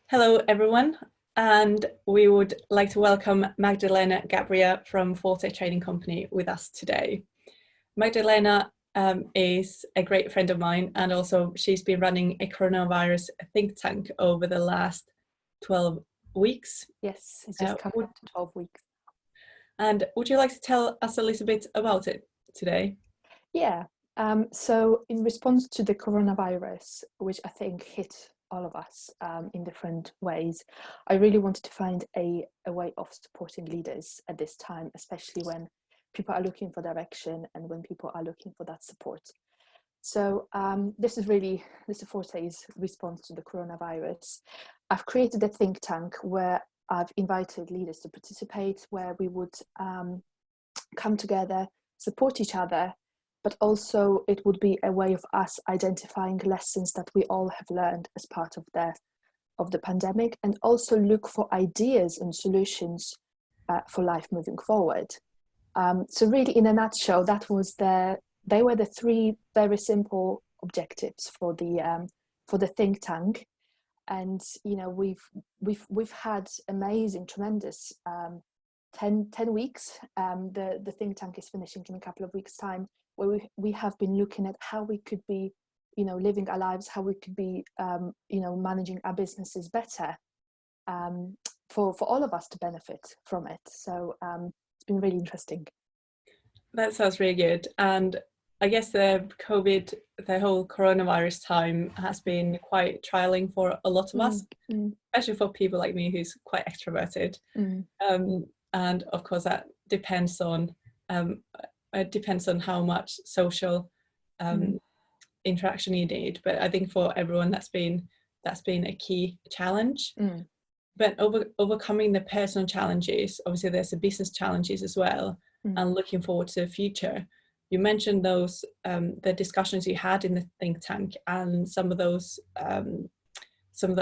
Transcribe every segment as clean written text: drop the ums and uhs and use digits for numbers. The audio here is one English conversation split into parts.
Hello, everyone, and we would like to welcome Magdalena Gabriah from Forte Training Company with us today. Magdalena is a great friend of mine, and also she's been running a coronavirus think tank over the last 12 weeks. Yes, it's just coming up to 12 weeks. And would you like to tell us a little bit about it today? Yeah, so in response to the coronavirus, which I think hit all of us in different ways, I really wanted to find a way of supporting leaders at this time, especially when people are looking for direction and when people are looking for that support. So this is Forte's response to the coronavirus. I've created a think tank where I've invited leaders to participate, where we would come together, support each other, but also it would be a way of us identifying lessons that we all have learned as part of the pandemic, and also look for ideas and solutions for life moving forward. So really, in a nutshell, they were the three very simple objectives for the think tank. And we've had amazing, tremendous 10 weeks. The think tank is finishing in a couple of weeks' time, where we have been looking at how we could be, living our lives, how we could be, managing our businesses better, for all of us to benefit from it. So it's been really interesting. That sounds really good. And I guess the whole coronavirus time has been quite trialing for a lot of us, especially for people like me who's quite extroverted. And of course that depends on how much social interaction you need. But I think for everyone that's been a key challenge. But overcoming the personal challenges, obviously there's the business challenges as well, and looking forward to the future. You mentioned those the discussions you had in the think tank, and some of the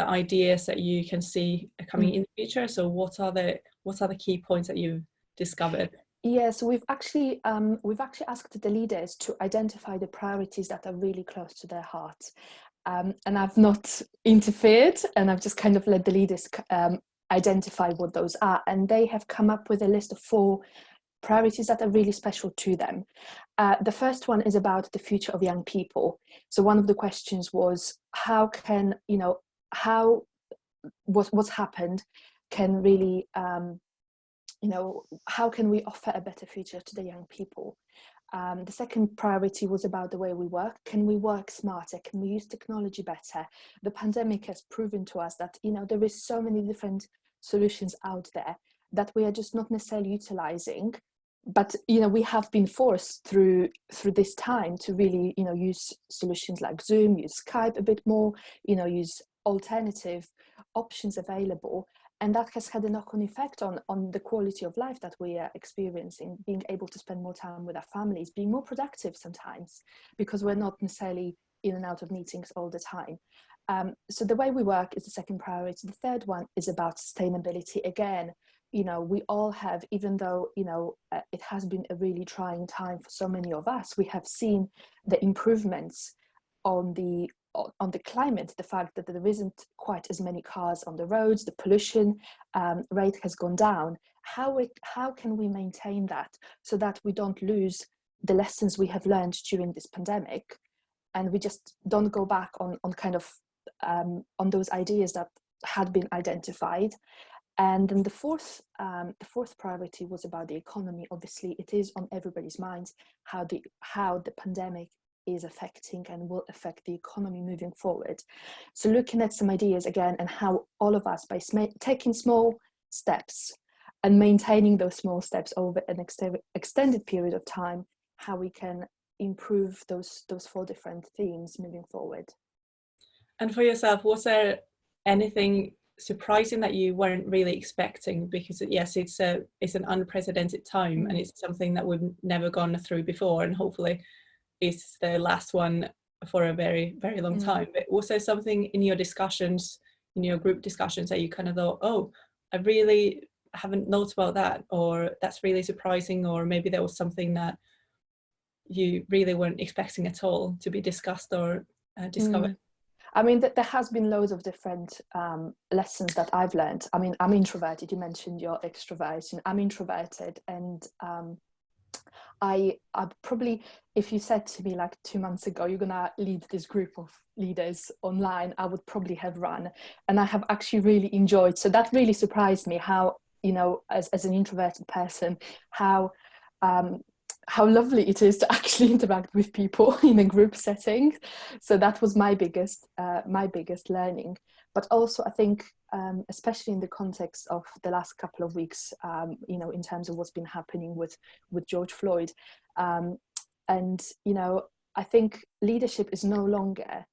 ideas that you can see coming in the future. So what are the key points that you've discovered? Yeah, so we've actually asked the leaders to identify the priorities that are really close to their hearts. And I've not interfered, and I've just kind of let the leaders identify what those are. And they have come up with a list of 4 priorities that are really special to them. The first one is about the future of young people. So one of the questions was, how can, what's happened can really, how can we offer a better future to the young people? The second priority was about the way we work. Can we work smarter? Can we use technology better? The pandemic has proven to us that, there is so many different solutions out there that we are just not necessarily utilizing. But, we have been forced through this time to really, use solutions like Zoom, use Skype a bit more, use alternative options available. And that has had a knock-on effect on the quality of life that we are experiencing, being able to spend more time with our families, being more productive sometimes, because we're not necessarily in and out of meetings all the time. So the way we work is the second priority. The third one is about sustainability. Again, we all have, even though, it has been a really trying time for so many of us, we have seen the improvements on the climate, the fact that there isn't quite as many cars on the roads, the pollution rate has gone down. How can we maintain that so that we don't lose the lessons we have learned during this pandemic, and we just don't go back on on those ideas that had been identified? And then the fourth priority was about the economy. Obviously, it is on everybody's minds how the pandemic is affecting and will affect the economy moving forward. So looking at some ideas again, and how all of us, by taking small steps and maintaining those small steps over an extended period of time, how we can improve those 4 different themes moving forward. And for yourself, was there anything surprising that you weren't really expecting? Because yes, it's an unprecedented time, and it's something that we've never gone through before, and hopefully it's the last one for a very, very long time. But was there something in your discussions, in your group discussions, that you kind of thought, oh, I really haven't thought about that, or that's really surprising, or maybe there was something that you really weren't expecting at all to be discussed or discovered? I mean, there has been loads of different lessons that I've learned. I mean, I'm introverted. You mentioned your extroversion. I'm introverted, and I probably, if you said to me like 2 months ago, you're gonna lead this group of leaders online, I would probably have run. And I have actually really enjoyed. So that really surprised me how, you know, as an introverted person, how lovely it is to actually interact with people in a group setting. So that was my biggest learning. But also, I think, especially in the context of the last couple of weeks, you know, in terms of what's been happening with George Floyd, and you know, I think leadership is no longer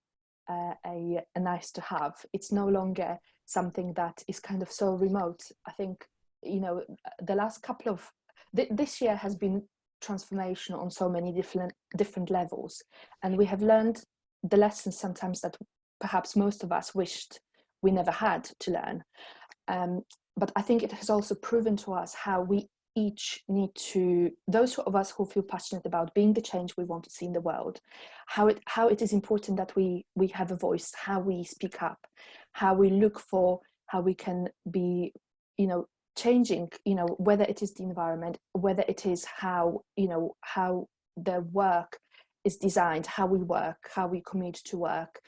a nice to have. It's no longer something that is kind of so remote. I think, you know, the last couple of this year has been transformational on so many different levels, and we have learned the lessons sometimes that perhaps most of us wished we never had to learn, but I think it has also proven to us how we each need to, those of us who feel passionate about being the change we want to see in the world, how it is important that we have a voice, how we speak up, how we look for how we can be, you know, changing, you know, whether it is the environment, whether it is how, you know, how the work is designed, how we work, how we commute to work,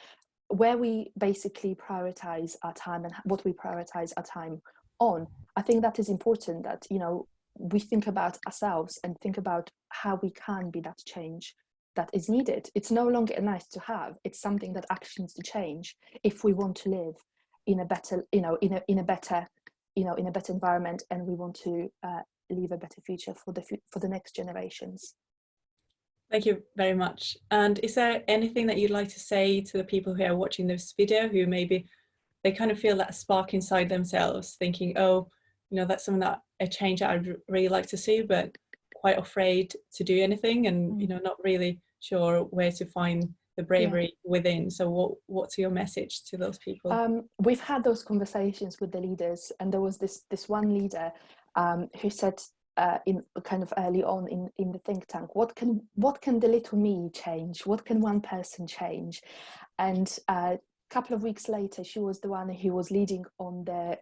where we basically prioritize our time and what we prioritize our time on. I think that is important, that, you know, we think about ourselves and think about how we can be that change that is needed. It's no longer a nice to have, it's something that actually needs to change if we want to live in a better, you know, in a better, you know, in a better environment, and we want to leave a better future for the next generations. Thank you very much. And is there anything that you'd like to say to the people who are watching this video, who maybe they kind of feel that spark inside themselves, thinking, oh, you know, that's something that a change that I'd really like to see, but quite afraid to do anything, and you know, not really sure where to find the bravery within. So what's your message to those people? We've had those conversations with the leaders, and there was this one leader who said, in kind of early on in the think tank, what can the little me change? What can one person change? And a couple of weeks later, she was the one who was leading on the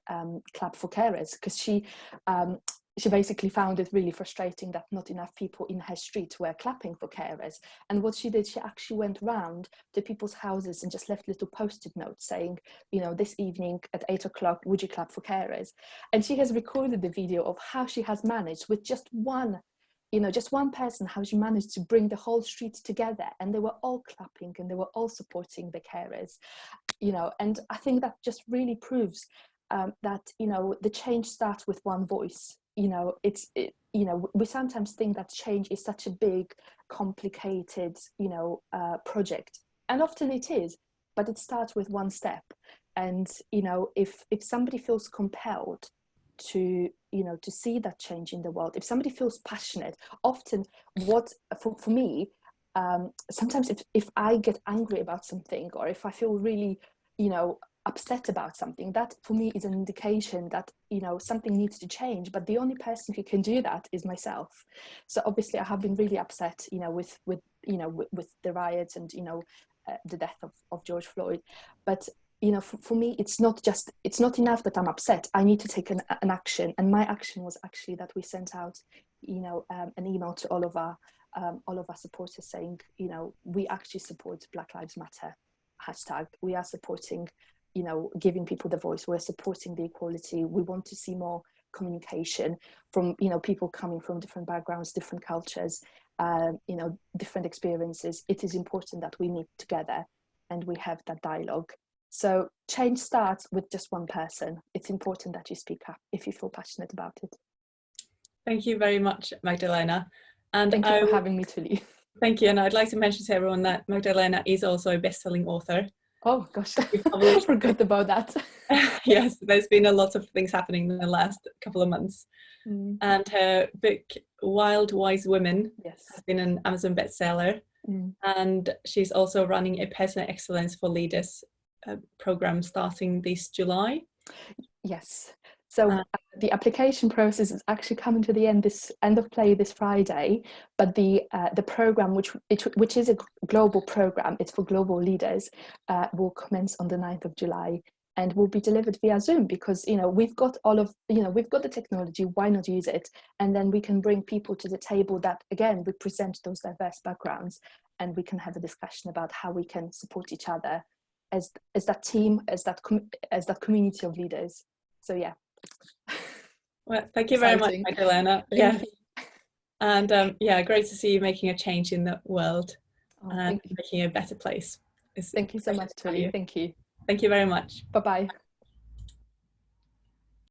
Clap for Carers, because she basically found it really frustrating that not enough people in her street were clapping for carers. And what she did, she actually went round to people's houses and just left little post-it notes saying, you know, this evening at 8 o'clock, would you clap for carers? And she has recorded the video of how she has managed with just one, you know, just one person, how she managed to bring the whole street together, and they were all clapping and they were all supporting the carers, you know. And I think that just really proves that, you know, the change starts with one voice. You know, you know, we sometimes think that change is such a big, complicated, you know, project, and often it is, but it starts with one step. And, you know, if somebody feels compelled to, you know, to see that change in the world, if somebody feels passionate, often what for me, sometimes if I get angry about something, or if I feel really, you know, upset about something, that for me is an indication that, you know, something needs to change, but the only person who can do that is myself. So obviously I have been really upset, you know, with you know, with the riots and, you know, the death of George Floyd. But, you know, for me, it's not enough that I'm upset. I need to take an action, and my action was actually that we sent out, you know, an email to all of our supporters saying, you know, we actually support Black Lives Matter hashtag. We are supporting, you know, giving people the voice. We're supporting the equality. We want to see more communication from, you know, people coming from different backgrounds, different cultures, you know, different experiences. It is important that we meet together and we have that dialogue. So change starts with just one person. It's important that you speak up if you feel passionate about it. Thank you very much, Magdalena. And thank you for having me, Tuuli. Thank you. And I'd like to mention to everyone that Magdalena is also a best-selling author. Oh gosh, I forgot about that. Yes, there's been a lot of things happening in the last couple of months. And her book, Wild Wise Women, has been an Amazon bestseller. And she's also running a Personal Excellence for Leaders program starting this July. Yes. So The application process is actually coming to the end of play this Friday, but the program, which is a global program, it's for global leaders, will commence on the 9th of July and will be delivered via Zoom, because we've got we've got the technology, why not use it? And then we can bring people to the table that again represent those diverse backgrounds, and we can have a discussion about how we can support each other as that team, as that community of leaders. So yeah. Well, thank you very much, Magdalena. Yeah. And yeah, great to see you making a change in the world and making a better place. Thank you so much, Tuuli. Thank you. Thank you very much. Bye-bye.